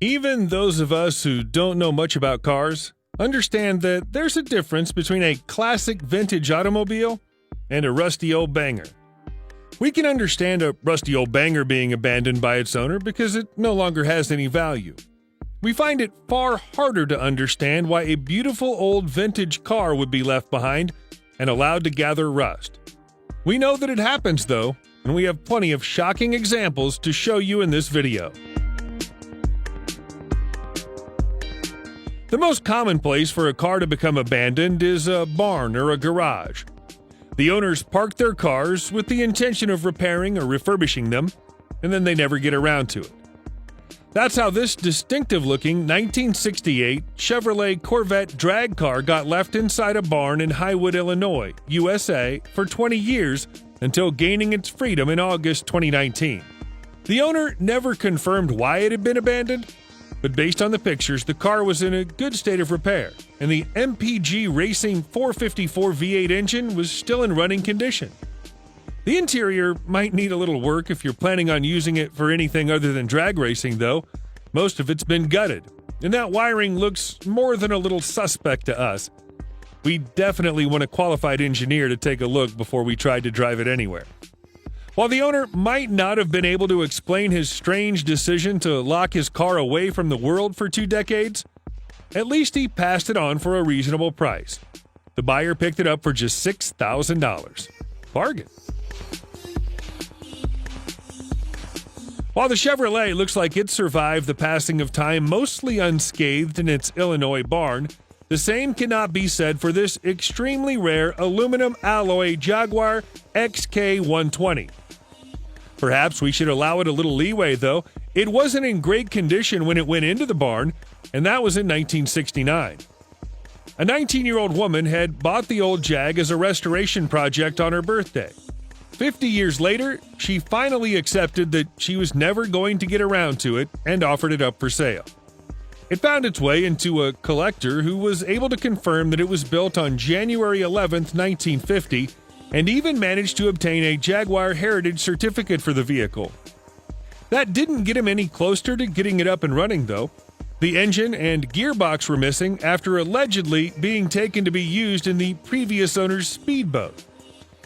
Even those of us who don't know much about cars understand that there's a difference between a classic vintage automobile and a rusty old banger. We can understand a rusty old banger being abandoned by its owner because it no longer has any value. We find it far harder to understand why a beautiful old vintage car would be left behind and allowed to gather rust. We know that it happens though, and we have plenty of shocking examples to show you in this video. The most common place for a car to become abandoned is a barn or a garage. The owners park their cars with the intention of repairing or refurbishing them, and then they never get around to it. That's how this distinctive-looking 1968 Chevrolet Corvette drag car got left inside a barn in Highwood, Illinois, USA, for 20 years until gaining its freedom in August 2019. The owner never confirmed why it had been abandoned, but based on the pictures, the car was in a good state of repair, and the MPG Racing 454 V8 engine was still in running condition. The interior might need a little work if you're planning on using it for anything other than drag racing, though. Most of it's been gutted, and that wiring looks more than a little suspect to us. We definitely want a qualified engineer to take a look before we try to drive it anywhere. While the owner might not have been able to explain his strange decision to lock his car away from the world for 2 decades, at least he passed it on for a reasonable price. The buyer picked it up for just $6,000. Bargain. While the Chevrolet looks like it survived the passing of time mostly unscathed in its Illinois barn, the same cannot be said for this extremely rare aluminum alloy Jaguar XK120. Perhaps we should allow it a little leeway, though. It wasn't in great condition when it went into the barn, and that was in 1969. A 19-year-old woman had bought the old Jag as a restoration project on her birthday. 50 years later, she finally accepted that she was never going to get around to it and offered it up for sale. It found its way into a collector who was able to confirm that it was built on January 11, 1950, and even managed to obtain a Jaguar Heritage certificate for the vehicle. That didn't get him any closer to getting it up and running, though. The engine and gearbox were missing after allegedly being taken to be used in the previous owner's speedboat.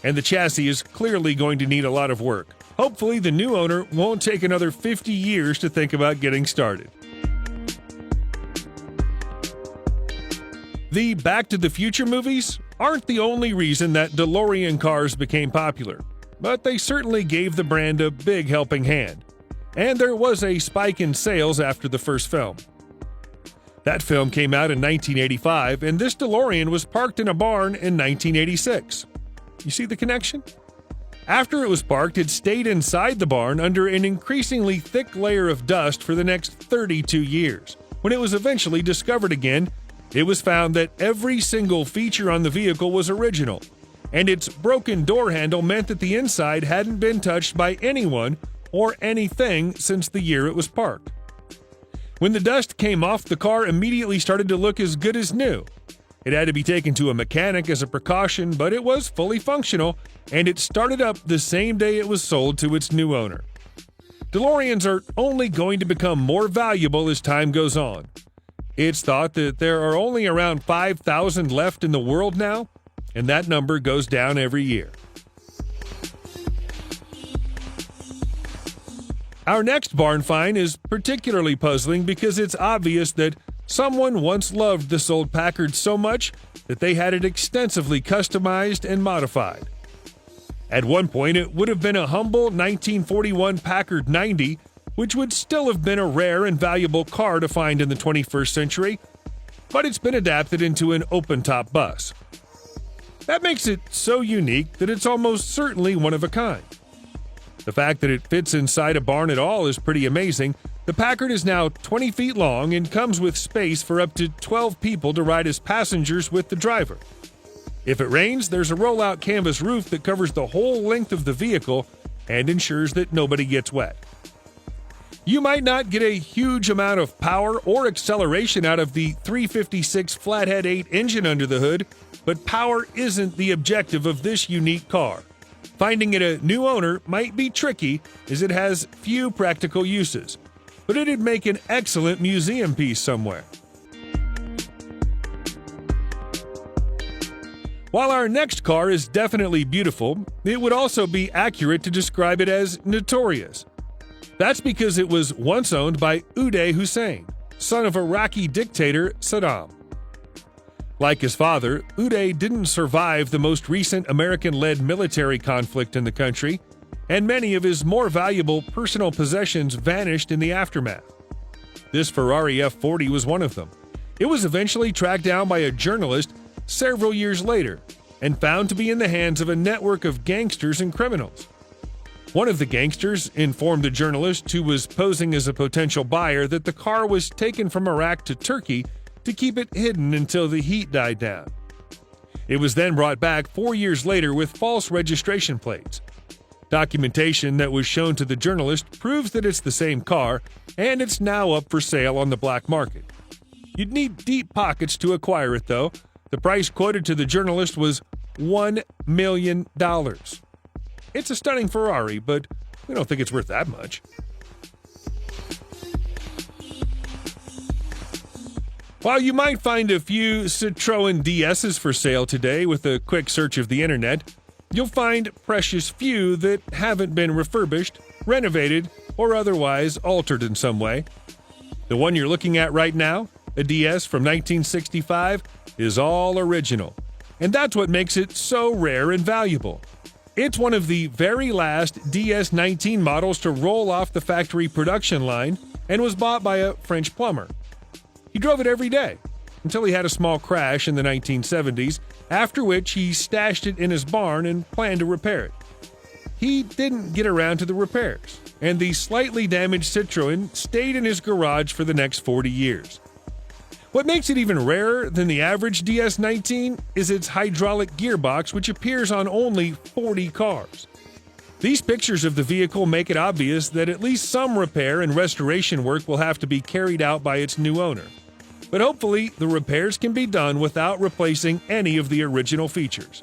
And the chassis is clearly going to need a lot of work. Hopefully, the new owner won't take another 50 years to think about getting started. The Back to the Future movies aren't the only reason that DeLorean cars became popular, but they certainly gave the brand a big helping hand. And there was a spike in sales after the first film. That film came out in 1985, and this DeLorean was parked in a barn in 1986. You see the connection? After it was parked, it stayed inside the barn under an increasingly thick layer of dust for the next 32 years. When it was eventually discovered again, it was found that every single feature on the vehicle was original, and its broken door handle meant that the inside hadn't been touched by anyone or anything since the year it was parked. When the dust came off, the car immediately started to look as good as new. It had to be taken to a mechanic as a precaution, but it was fully functional, and it started up the same day it was sold to its new owner. DeLoreans are only going to become more valuable as time goes on. It's thought that there are only around 5,000 left in the world now, and that number goes down every year. Our next barn find is particularly puzzling because it's obvious that someone once loved this old Packard so much that they had it extensively customized and modified. At one point, it would have been a humble 1941 Packard 90, which would still have been a rare and valuable car to find in the 21st century, but it's been adapted into an open-top bus. That makes it so unique that it's almost certainly one of a kind. The fact that it fits inside a barn at all is pretty amazing. The Packard is now 20 feet long and comes with space for up to 12 people to ride as passengers with the driver. If it rains, there's a roll-out canvas roof that covers the whole length of the vehicle and ensures that nobody gets wet. You might not get a huge amount of power or acceleration out of the 356 Flathead 8 engine under the hood, but power isn't the objective of this unique car. Finding it a new owner might be tricky as it has few practical uses. but it'd make an excellent museum piece somewhere. While our next car is definitely beautiful, it would also be accurate to describe it as notorious. That's because it was once owned by Uday Hussein, son of Iraqi dictator Saddam. Like his father, Uday didn't survive the most recent American-led military conflict in the country, and many of his more valuable personal possessions vanished in the aftermath. This Ferrari F40 was one of them. It was eventually tracked down by a journalist several years later and found to be in the hands of a network of gangsters and criminals. One of the gangsters informed the journalist, who was posing as a potential buyer, that the car was taken from Iraq to Turkey to keep it hidden until the heat died down. It was then brought back 4 years later with false registration plates. Documentation that was shown to the journalist proves that it's the same car, and it's now up for sale on the black market. You'd need deep pockets to acquire it, though. The price quoted to the journalist was $1 million. It's a stunning Ferrari, but we don't think it's worth that much. While you might find a few Citroën DS's for sale today with a quick search of the internet, you'll find precious few that haven't been refurbished, renovated, or otherwise altered in some way. The one you're looking at right now, a DS from 1965, is all original, and that's what makes it so rare and valuable. It's one of the very last DS19 models to roll off the factory production line and was bought by a French plumber. He drove it every day until he had a small crash in the 1970s, after which he stashed it in his barn and planned to repair it. He didn't get around to the repairs, and the slightly damaged Citroën stayed in his garage for the next 40 years. What makes it even rarer than the average DS19 is its hydraulic gearbox, which appears on only 40 cars. These pictures of the vehicle make it obvious that at least some repair and restoration work will have to be carried out by its new owner. But hopefully, the repairs can be done without replacing any of the original features.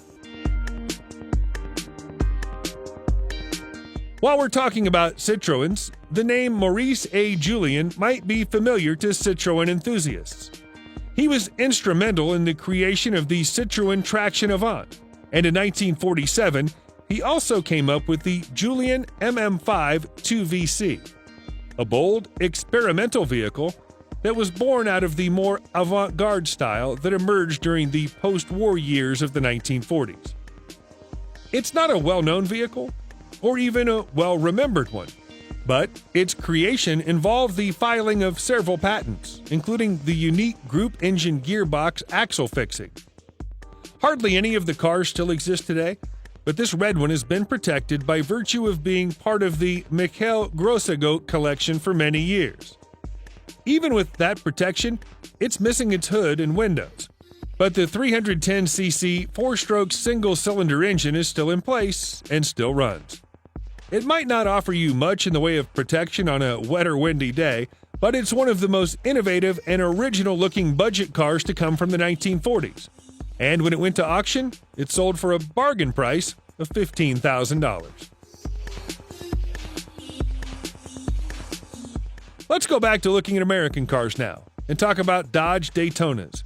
While we're talking about Citroëns, the name Maurice A. Julien might be familiar to Citroën enthusiasts. He was instrumental in the creation of the Citroën Traction Avant, and in 1947, he also came up with the Julien MM5 2VC, a bold, experimental vehicle that was born out of the more avant-garde style that emerged during the post-war years of the 1940s. It's not a well-known vehicle, or even a well-remembered one, but its creation involved the filing of several patents, including the unique group engine gearbox axle fixing. Hardly any of the cars still exist today, but this red one has been protected by virtue of being part of the Michael Grossegoat collection for many years. Even with that protection, it's missing its hood and windows, but the 310cc 4-stroke single-cylinder engine is still in place and still runs. It might not offer you much in the way of protection on a wet or windy day, but it's one of the most innovative and original-looking budget cars to come from the 1940s. And when it went to auction, it sold for a bargain price of $15,000. Let's go back to looking at American cars now and talk about Dodge Daytonas.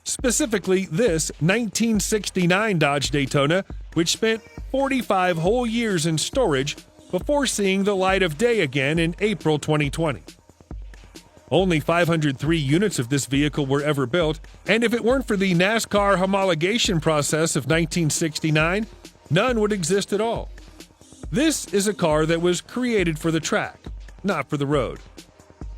Specifically, this 1969 Dodge Daytona, which spent 45 whole years in storage before seeing the light of day again in April 2020. Only 503 units of this vehicle were ever built, and if it weren't for the NASCAR homologation process of 1969, none would exist at all. This is a car that was created for the track, not for the road.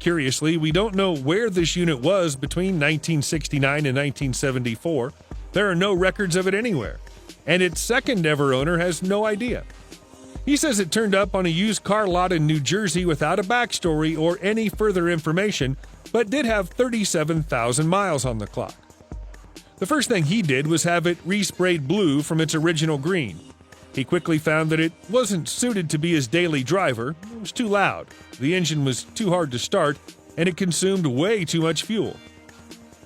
Curiously, we don't know where this unit was between 1969 and 1974. There are no records of it anywhere, and its second ever owner has no idea. He says it turned up on a used car lot in New Jersey without a backstory or any further information, but did have 37,000 miles on the clock. The first thing he did was have it resprayed blue from its original green. He quickly found that it wasn't suited to be his daily driver. It was too loud, the engine was too hard to start, and it consumed way too much fuel.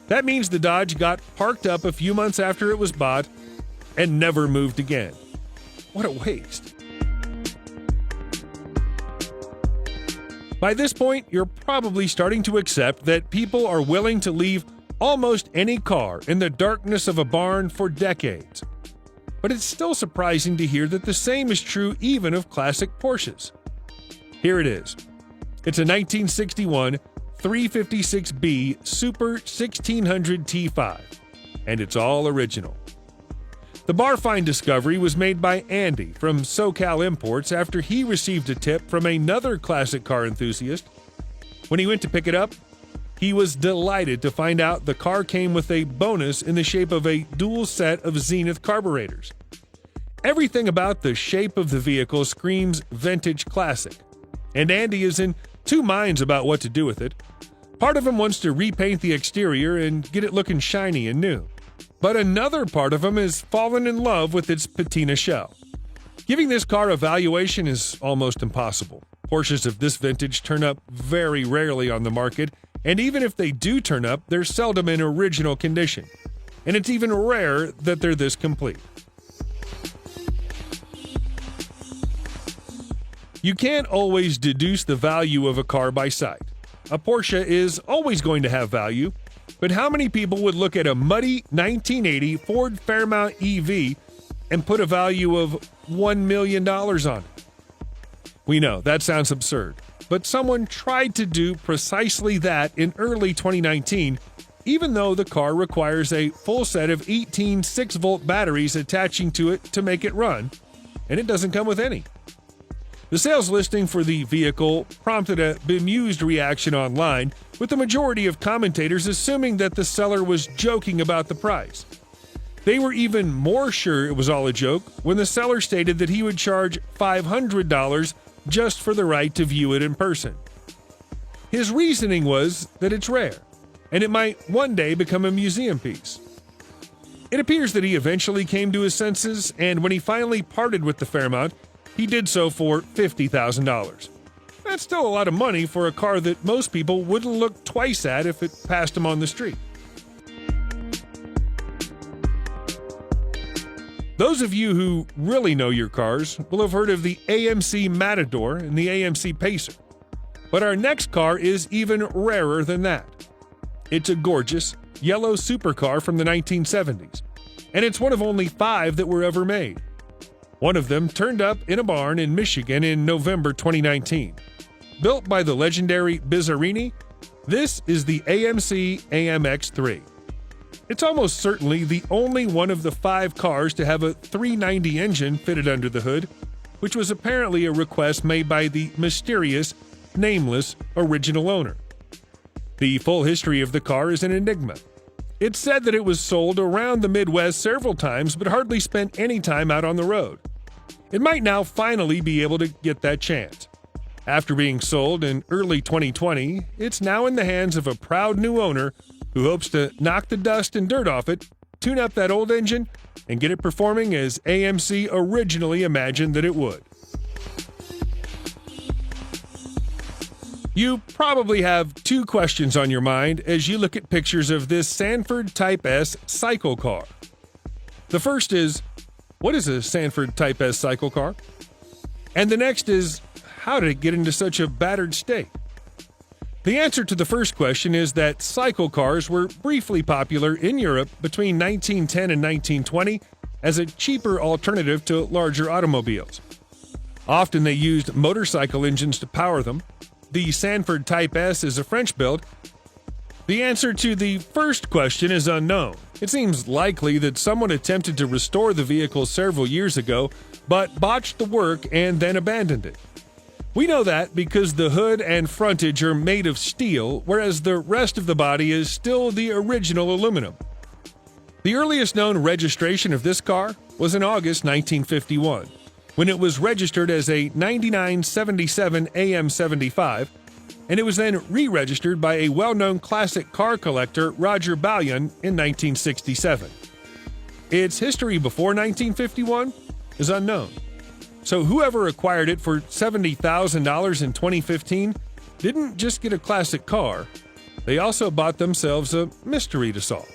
That means the Dodge got parked up a few months after it was bought and never moved again. What a waste. By this point, you're probably starting to accept that people are willing to leave almost any car in the darkness of a barn for decades. But it's still surprising to hear that the same is true even of classic Porsches. Here it is. It's a 1961 356B Super 1600 T5, and it's all original. The Barfine discovery was made by Andy from SoCal Imports after he received a tip from another classic car enthusiast. When he went to pick it up, he was delighted to find out the car came with a bonus in the shape of a dual set of Zenith carburetors. Everything about the shape of the vehicle screams vintage classic, and Andy is in two minds about what to do with it. Part of him wants to repaint the exterior and get it looking shiny and new, but another part of him has fallen in love with its patina shell. Giving this car a valuation is almost impossible. Porsches of this vintage turn up very rarely on the market, and even if they do turn up, they're seldom in original condition, and it's even rare that they're this complete. You can't always deduce the value of a car by sight. A Porsche is always going to have value, but how many people would look at a muddy 1980 Ford Fairmount EV and put a value of $1 million on it? We know that sounds absurd, but someone tried to do precisely that in early 2019, even though the car requires a full set of 18 6-volt batteries attaching to it to make it run, and it doesn't come with any. The sales listing for the vehicle prompted a bemused reaction online, with the majority of commentators assuming that the seller was joking about the price. They were even more sure it was all a joke when the seller stated that he would charge $500 just for the right to view it in person. His reasoning was that it's rare, and it might one day become a museum piece. It appears that he eventually came to his senses, and when he finally parted with the Fairmount, he did so for $50,000. That's still a lot of money for a car that most people wouldn't look twice at if it passed them on the street. Those of you who really know your cars will have heard of the AMC Matador and the AMC Pacer. But our next car is even rarer than that. It's a gorgeous, yellow supercar from the 1970s, and it's one of only 5 that were ever made. One of them turned up in a barn in Michigan in November 2019. Built by the legendary Bizzarini, this is the AMC AMX3. It's almost certainly the only one of the 5 cars to have a 390 engine fitted under the hood, which was apparently a request made by the mysterious, nameless original owner. The full history of the car is an enigma. It's said that it was sold around the Midwest several times but hardly spent any time out on the road. It might now finally be able to get that chance. After being sold in early 2020, it's now in the hands of a proud new owner who hopes to knock the dust and dirt off it, tune up that old engine, and get it performing as AMC originally imagined that it would. You probably have 2 questions on your mind as you look at pictures of this Sanford Type S cycle car. The first is, what is a Sanford Type S cycle car? And the next is, how did it get into such a battered state? The answer to the first question is that cycle cars were briefly popular in Europe between 1910 and 1920 as a cheaper alternative to larger automobiles. Often they used motorcycle engines to power them. The Sanford Type S is a French build. The answer to the first question is unknown. It seems likely that someone attempted to restore the vehicle several years ago, but botched the work and then abandoned it. We know that because the hood and frontage are made of steel, whereas the rest of the body is still the original aluminum. The earliest known registration of this car was in August 1951, when it was registered as a 9977 AM75, and it was then re-registered by a well-known classic car collector, Roger Ballion, in 1967. Its history before 1951 is unknown. So whoever acquired it for $70,000 in 2015 didn't just get a classic car, they also bought themselves a mystery to solve.